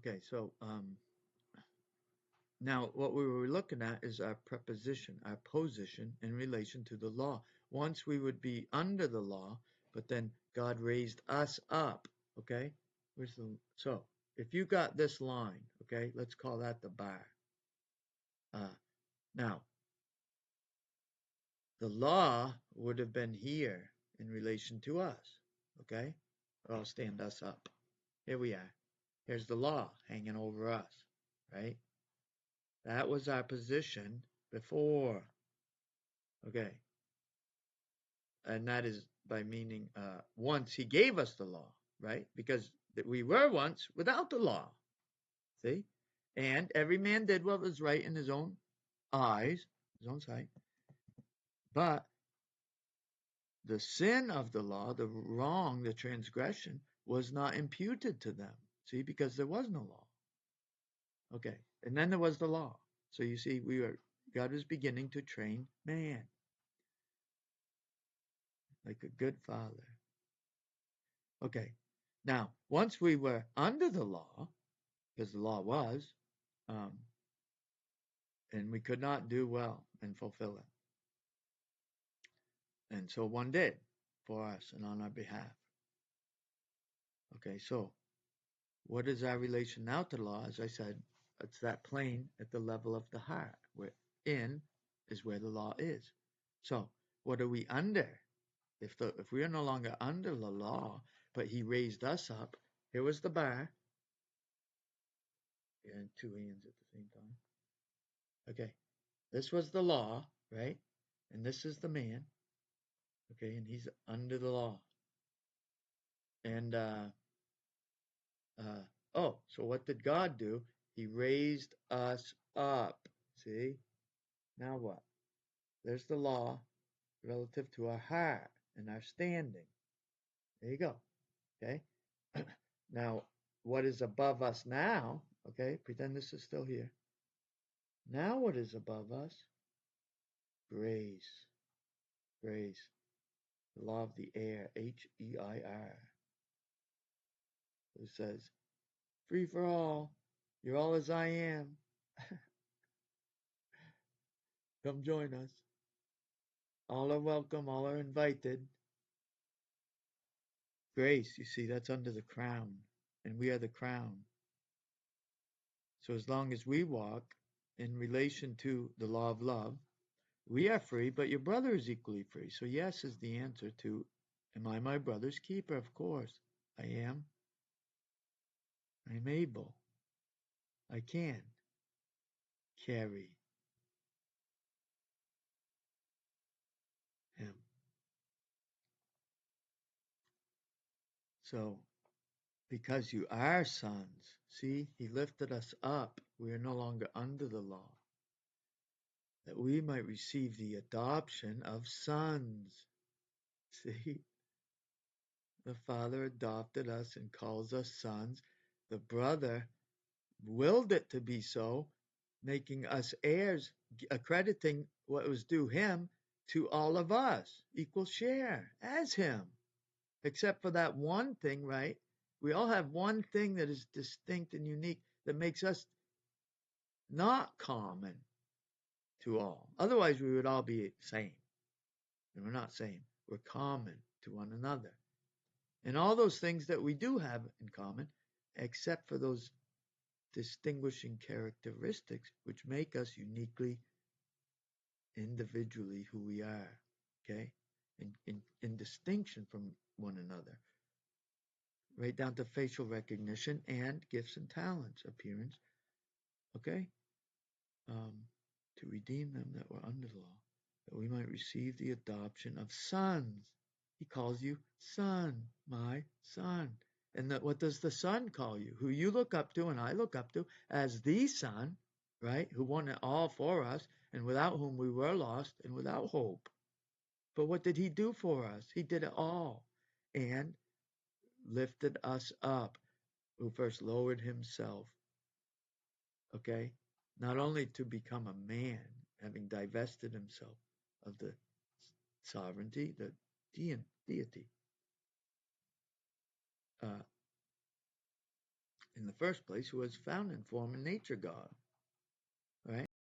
Okay, so now what we were looking at is our preposition, our position in relation to the law. Once we would be under the law, but then God raised us up. Okay, so if you got this line, okay, let's call that the bar. Now the law would have been here in relation to us. Okay, I'll stand us up. Here we are. Here's the law hanging over us, right? That was our position before. Okay. And that is by meaning once he gave us the law, right? Because we were once without the law. See? And every man did what was right in his own eyes, his own sight. But the sin of the law, the wrong, the transgression, was not imputed to them. See? Because there was no law. Okay. And then there was the law. So you see, God was beginning to train man like a good father. Okay. Now, once we were under the law, because the law was, um, and we could not do well and fulfill it. And so one did for us and on our behalf. Okay, so what is our relation now to the law? As I said, it's that plane at the level of the heart, where in is where the law is. So what are we under? If we are no longer under the law, but he raised us up, here was the bar, and two hands at the same time. Okay, this was the law, right? And this is the man, okay, and he's under the law. And so what did God do? He raised us up. See? Now what? There's the law relative to our heart and our standing. There you go. Okay? Now, what is above us now? Okay, pretend this is still here. Now, what is above us? Grace. Grace. The law of the air, H-E-I-R. It says, free for all. You're all as I am. Come join us. All are welcome, all are invited. Grace, you see, that's under the crown, and we are the crown. So as long as we walk in relation to the law of love, we are free, but your brother is equally free. So yes is the answer to, am I my brother's keeper? Of course, I am. I'm able. I can carry him. So because you are sons, see, he lifted us up. We are no longer under the law, that we might receive the adoption of sons. See, the Father adopted us and calls us sons. The brother willed it to be so, making us heirs, accrediting what was due him to all of us, equal share as him. Except for that one thing, right? We all have one thing that is distinct and unique that makes us not common to all. Otherwise, we would all be same. And we're not same. We're common to one another. And all those things that we do have in common, except for those distinguishing characteristics which make us uniquely, individually who we are, okay? In distinction from one another. Right down to facial recognition and gifts and talents, appearance, okay? To redeem them that were under the law, that we might receive the adoption of sons. He calls you son, my son. And what does the Son call you? Who you look up to and I look up to as the Son, right? Who won it all for us and without whom we were lost and without hope. But what did he do for us? He did it all and lifted us up, who first lowered himself, okay? Not only to become a man, having divested himself of the sovereignty, the deity, in the first place, who was found in form and nature God, right?